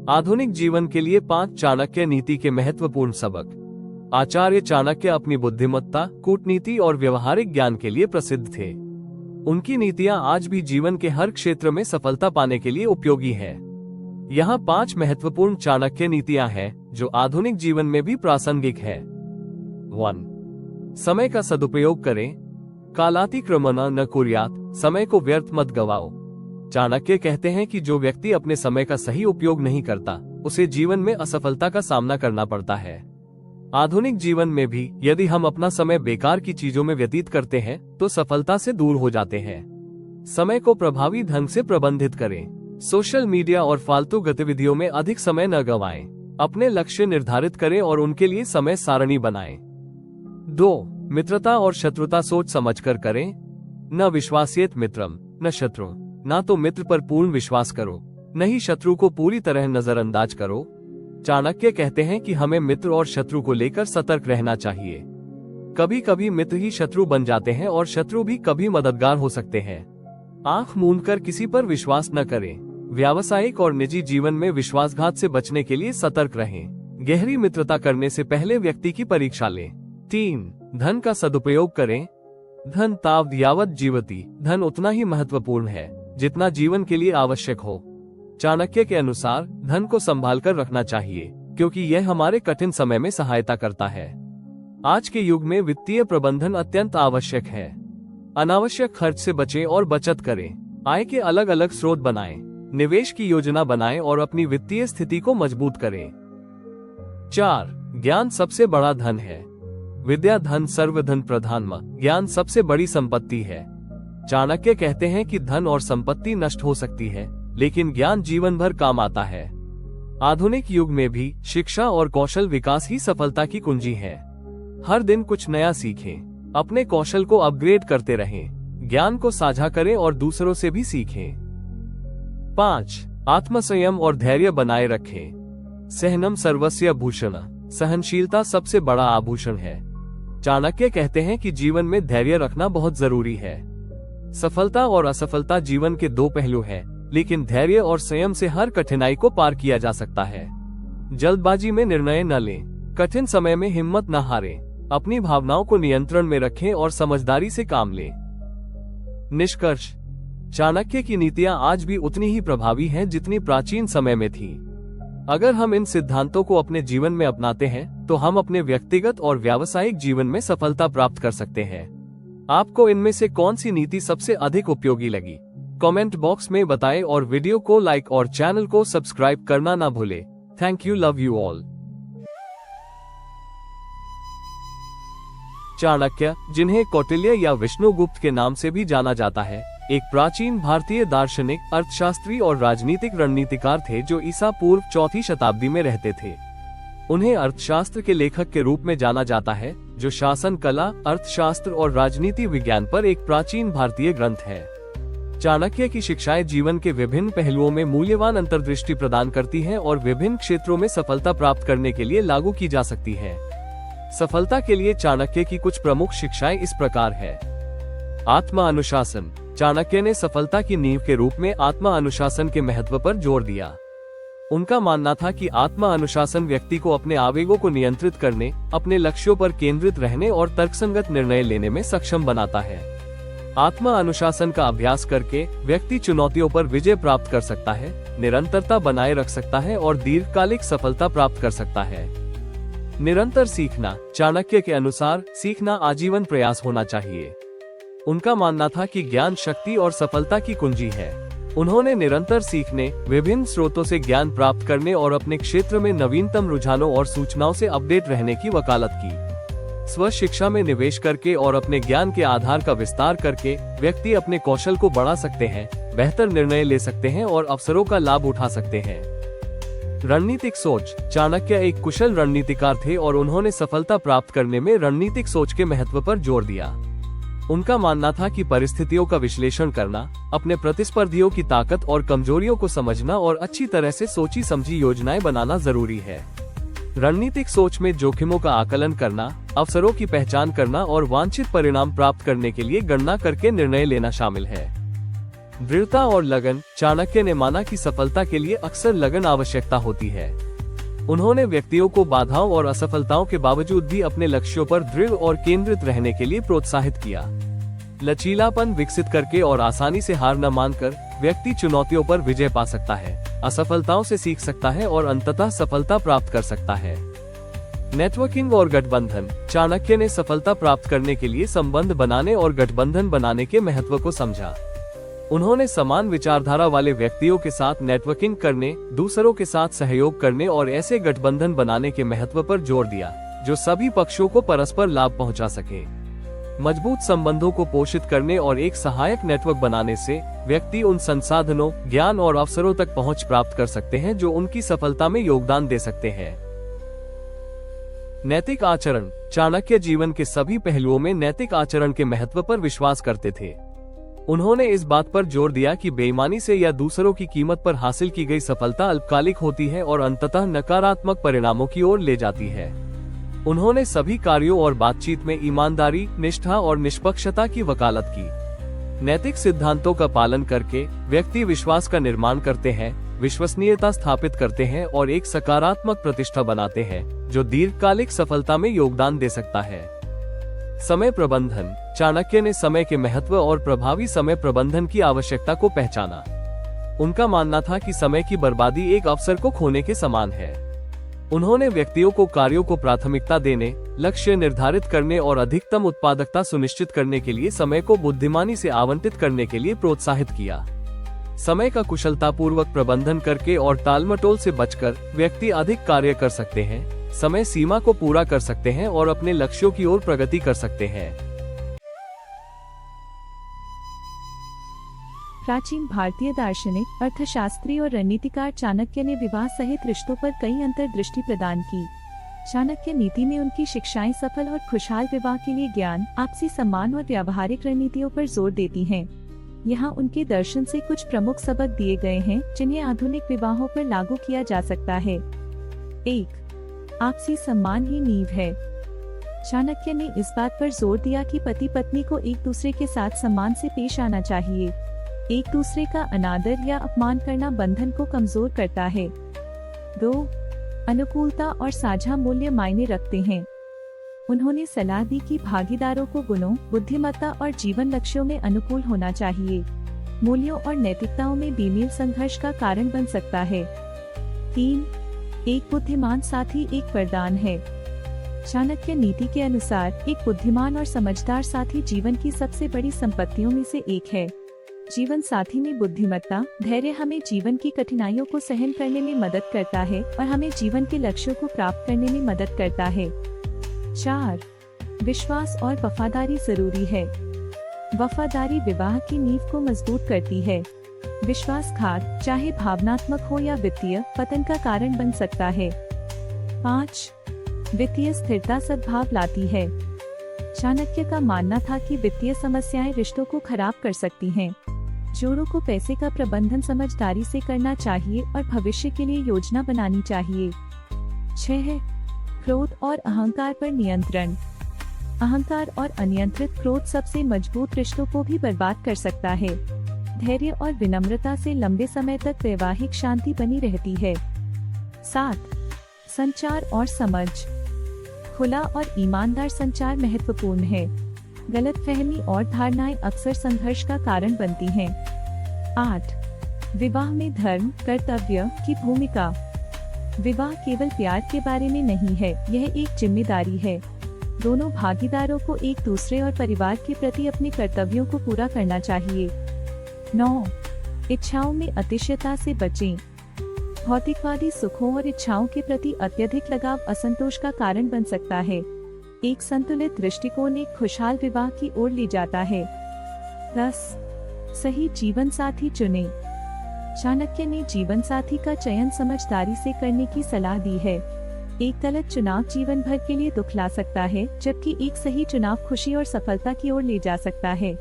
आधुनिक जीवन के लिए 5 चाणक्य नीति के महत्वपूर्ण सबक। आचार्य चाणक्य अपनी बुद्धिमत्ता, कूटनीति और व्यवहारिक ज्ञान के लिए प्रसिद्ध थे। उनकी नीतियां आज भी जीवन के हर क्षेत्र में सफलता पाने के लिए उपयोगी है। यहाँ 5 महत्वपूर्ण चाणक्य नीतियां हैं जो आधुनिक जीवन में भी प्रासंगिक है। 1. समय का सदुपयोग करें। कालातिक्रमण न कुर्यात, समय को व्यर्थ मत गवाओ। चाणक्य कहते हैं कि जो व्यक्ति अपने समय का सही उपयोग नहीं करता, उसे जीवन में असफलता का सामना करना पड़ता है। आधुनिक जीवन में भी यदि हम अपना समय बेकार की चीजों में व्यतीत करते हैं तो सफलता से दूर हो जाते हैं। समय को प्रभावी ढंग से प्रबंधित करें। सोशल मीडिया और फालतू गतिविधियों में अधिक समय न गंवाएं। अपने लक्ष्य निर्धारित करें और उनके लिए समय सारणी बनाएं। 2. मित्रता और शत्रुता सोच समझकर करें। न विश्वासियत मित्रम न शत्रु, ना तो मित्र पर पूर्ण विश्वास करो, न ही शत्रु को पूरी तरह नजरअंदाज करो। चाणक्य कहते हैं कि हमें मित्र और शत्रु को लेकर सतर्क रहना चाहिए। कभी कभी मित्र ही शत्रु बन जाते हैं और शत्रु भी कभी मददगार हो सकते हैं। आंख मूंदकर किसी पर विश्वास न करें। व्यावसायिक और निजी जीवन में विश्वासघात से बचने के लिए सतर्क रहें। गहरी मित्रता करने से पहले व्यक्ति की परीक्षा लें। 3. धन का सदुपयोग करें। धन तावत् यावत् जीवति, धन उतना ही महत्वपूर्ण है जितना जीवन के लिए आवश्यक हो। चाणक्य के अनुसार धन को संभाल कर रखना चाहिए क्योंकि यह हमारे कठिन समय में सहायता करता है। आज के युग में वित्तीय प्रबंधन अत्यंत आवश्यक है। अनावश्यक खर्च से बचें और बचत करें। आय के अलग अलग स्रोत बनाएं, निवेश की योजना बनाएं और अपनी वित्तीय स्थिति को मजबूत करें। 4. ज्ञान सबसे बड़ा धन है। विद्या धन सर्वधन प्रधानम, ज्ञान सबसे बड़ी संपत्ति है। चाणक्य कहते हैं कि धन और संपत्ति नष्ट हो सकती है, लेकिन ज्ञान जीवन भर काम आता है। आधुनिक युग में भी शिक्षा और कौशल विकास ही सफलता की कुंजी है। हर दिन कुछ नया सीखें, अपने कौशल को अपग्रेड करते रहें, ज्ञान को साझा करें और दूसरों से भी सीखें। 5. आत्मसंयम और धैर्य बनाए रखें। सहनम सर्वस्य भूषण, सहनशीलता सबसे बड़ा आभूषण है। चाणक्य कहते हैं कि जीवन में धैर्य रखना बहुत जरूरी है। सफलता और असफलता जीवन के 2 पहलू हैं, लेकिन धैर्य और संयम से हर कठिनाई को पार किया जा सकता है। जल्दबाजी में निर्णय न लें, कठिन समय में हिम्मत न हारें, अपनी भावनाओं को नियंत्रण में रखें और समझदारी से काम लें। निष्कर्ष, चाणक्य की नीतियां आज भी उतनी ही प्रभावी हैं जितनी प्राचीन समय में थी। अगर हम इन सिद्धांतों को अपने जीवन में अपनाते हैं तो हम अपने व्यक्तिगत और व्यावसायिक जीवन में सफलता प्राप्त कर सकते हैं। आपको इनमें से कौन सी नीति सबसे अधिक उपयोगी लगी? कमेंट बॉक्स में बताएं और वीडियो को लाइक और चैनल को सब्सक्राइब करना ना भूलें। Thank you, love you all. Chanakya, जिन्हें कौटिल्य या विष्णुगुप्त के नाम से भी जाना जाता है, एक प्राचीन भारतीय दार्शनिक, अर्थशास्त्री और राजनीतिक रणनीतिकार थे जो ईसा पूर्व 4वीं शताब्दी में रहते थे। उन्हें अर्थशास्त्र के लेखक के रूप में जाना जाता है, जो शासन कला, अर्थशास्त्र और राजनीति विज्ञान पर एक प्राचीन भारतीय ग्रंथ है। चाणक्य की शिक्षाएं जीवन के विभिन्न पहलुओं में मूल्यवान अंतर्दृष्टि प्रदान करती हैं और विभिन्न क्षेत्रों में सफलता प्राप्त करने के लिए लागू की जा सकती है। सफलता के लिए चाणक्य की कुछ प्रमुख शिक्षाएं इस प्रकार है। आत्मा अनुशासन। चाणक्य ने सफलता की नींव के रूप में आत्मा अनुशासन के महत्व पर जोर दिया। उनका मानना था कि आत्मा अनुशासन व्यक्ति को अपने आवेगों को नियंत्रित करने, अपने लक्ष्यों पर केंद्रित रहने और तर्कसंगत निर्णय लेने में सक्षम बनाता है। आत्मा अनुशासन का अभ्यास करके व्यक्ति चुनौतियों पर विजय प्राप्त कर सकता है, निरंतरता बनाए रख सकता है और दीर्घकालिक सफलता प्राप्त कर सकता है। निरंतर सीखना। चाणक्य के अनुसार सीखना आजीवन प्रयास होना चाहिए। उनका मानना था कि ज्ञान शक्ति और सफलता की कुंजी है। उन्होंने निरंतर सीखने, विभिन्न स्रोतों से ज्ञान प्राप्त करने और अपने क्षेत्र में नवीनतम रुझानों और सूचनाओं से अपडेट रहने की वकालत की। स्व शिक्षा में निवेश करके और अपने ज्ञान के आधार का विस्तार करके व्यक्ति अपने कौशल को बढ़ा सकते हैं, बेहतर निर्णय ले सकते हैं और अवसरों का लाभ उठा सकते हैं। रणनीतिक सोच। चाणक्य एक कुशल रणनीतिकार थे और उन्होंने सफलता प्राप्त करने में रणनीतिक सोच के महत्व पर जोर दिया। उनका मानना था कि परिस्थितियों का विश्लेषण करना, अपने प्रतिस्पर्धियों की ताकत और कमजोरियों को समझना और अच्छी तरह से सोची समझी योजनाएं बनाना जरूरी है। रणनीतिक सोच में जोखिमों का आकलन करना, अवसरों की पहचान करना और वांछित परिणाम प्राप्त करने के लिए गणना करके निर्णय लेना शामिल है। दृढ़ता और लगन। चाणक्य ने माना कि सफलता के लिए अक्सर लगन आवश्यकता होती है। उन्होंने व्यक्तियों को बाधाओं और असफलताओं के बावजूद भी अपने लक्ष्यों पर दृढ़ और केंद्रित रहने के लिए प्रोत्साहित किया। लचीलापन विकसित करके और आसानी से हार न मानकर व्यक्ति चुनौतियों पर विजय पा सकता है, असफलताओं से सीख सकता है और अंततः सफलता प्राप्त कर सकता है। नेटवर्किंग और गठबंधन। चाणक्य ने सफलता प्राप्त करने के लिए संबंध बनाने और गठबंधन बनाने के महत्व को समझा। उन्होंने समान विचारधारा वाले व्यक्तियों के साथ नेटवर्किंग करने, दूसरों के साथ सहयोग करने और ऐसे गठबंधन बनाने के महत्व पर जोर दिया जो सभी पक्षों को परस्पर लाभ पहुंचा सके। मजबूत संबंधों को पोषित करने और एक सहायक नेटवर्क बनाने से व्यक्ति उन संसाधनों, ज्ञान और अवसरों तक पहुंच प्राप्त कर सकते हैं जो उनकी सफलता में योगदान दे सकते हैं। नैतिक आचरण। चाणक्य जीवन के सभी पहलुओं में नैतिक आचरण के महत्व पर विश्वास करते थे। उन्होंने इस बात पर जोर दिया कि बेईमानी से या दूसरों की कीमत पर हासिल की गई सफलता अल्पकालिक होती है और अंततः नकारात्मक परिणामों की ओर ले जाती है। उन्होंने सभी कार्यों और बातचीत में ईमानदारी, निष्ठा और निष्पक्षता की वकालत की। नैतिक सिद्धांतों का पालन करके व्यक्ति विश्वास का निर्माण करते हैं, विश्वसनीयता स्थापित करते हैं और एक सकारात्मक प्रतिष्ठा बनाते हैं जो दीर्घकालिक सफलता में योगदान दे सकता है। समय प्रबंधन। चाणक्य ने समय के महत्व और प्रभावी समय प्रबंधन की आवश्यकता को पहचाना। उनका मानना था कि समय की बर्बादी एक अवसर को खोने के समान है। उन्होंने व्यक्तियों को कार्यों को प्राथमिकता देने, लक्ष्य निर्धारित करने और अधिकतम उत्पादकता सुनिश्चित करने के लिए समय को बुद्धिमानी से आवंटित करने के लिए प्रोत्साहित किया। समय का कुशलतापूर्वक प्रबंधन करके और टालमटोल से बचकर व्यक्ति अधिक कार्य कर सकते हैं, समय सीमा को पूरा कर सकते हैं और अपने लक्ष्यों की ओर प्रगति कर सकते हैं। प्राचीन भारतीय दार्शनिक, अर्थशास्त्री और रणनीतिकार चाणक्य ने विवाह सहित रिश्तों पर कई अंतर्दृष्टि प्रदान की। चाणक्य नीति में उनकी शिक्षाएं सफल और खुशहाल विवाह के लिए ज्ञान, आपसी सम्मान और व्यावहारिक रणनीतियों पर जोर देती हैं। यहाँ उनके दर्शन से कुछ प्रमुख सबक दिए गए हैं जिन्हें आधुनिक विवाहों पर लागू किया जा सकता है। 1. आपसी सम्मान ही नींव है। चाणक्य ने इस बात पर जोर दिया कि पति पत्नी को एक दूसरे के साथ सम्मान से पेश आना चाहिए। एक दूसरे का अनादर या अपमान करना बंधन को कमजोर करता है। 2. अनुकूलता और साझा मूल्य मायने रखते हैं। उन्होंने सलाह दी कि भागीदारों को गुणों, बुद्धिमत्ता और जीवन लक्ष्यों में अनुकूल होना चाहिए। मूल्यों और नैतिकताओं में बेमेल संघर्ष का कारण बन सकता है। 3. एक बुद्धिमान साथी एक वरदान है। चाणक्य नीति के अनुसार एक बुद्धिमान और समझदार साथी जीवन की सबसे बड़ी संपत्तियों में से एक है। जीवन साथी में बुद्धिमत्ता, धैर्य हमें जीवन की कठिनाइयों को सहन करने में मदद करता है और हमें जीवन के लक्ष्यों को प्राप्त करने में मदद करता है। 4. विश्वास और वफादारी जरूरी है। वफादारी विवाह की नींव को मजबूत करती है। विश्वासघात, चाहे भावनात्मक हो या वित्तीय, पतन का कारण बन सकता है। 5. वित्तीय स्थिरता सद्भाव लाती है। चाणक्य का मानना था कि वित्तीय समस्याएं रिश्तों को खराब कर सकती हैं। जोड़ों को पैसे का प्रबंधन समझदारी से करना चाहिए और भविष्य के लिए योजना बनानी चाहिए। 6. क्रोध और अहंकार पर नियंत्रण। अहंकार और अनियंत्रित क्रोध सबसे मजबूत रिश्तों को भी बर्बाद कर सकता है। धैर्य और विनम्रता से लंबे समय तक वैवाहिक शांति बनी रहती है। 7. संचार और समझ। खुला और ईमानदार संचार महत्वपूर्ण है। गलतफहमी और धारणाएं अक्सर संघर्ष का कारण बनती हैं। 8. विवाह में धर्म, कर्तव्य की भूमिका। विवाह केवल प्यार के बारे में नहीं है, यह एक जिम्मेदारी है। दोनों भागीदारों को एक दूसरे और परिवार के प्रति अपने कर्तव्यों को पूरा करना चाहिए। 9. इच्छाओं में अतिशयता से बचें। भौतिकवादी सुखों और इच्छाओं के प्रति अत्यधिक लगाव असंतोष का कारण बन सकता है। एक संतुलित दृष्टिकोण एक खुशहाल विवाह की ओर ले जाता है। 10. सही जीवन साथी चुनें। चाणक्य ने जीवन साथी का चयन समझदारी से करने की सलाह दी है। एक गलत चुनाव जीवन भर के लिए दुख ला सकता है, जबकि एक सही चुनाव खुशी और सफलता की ओर ले जा सकता है।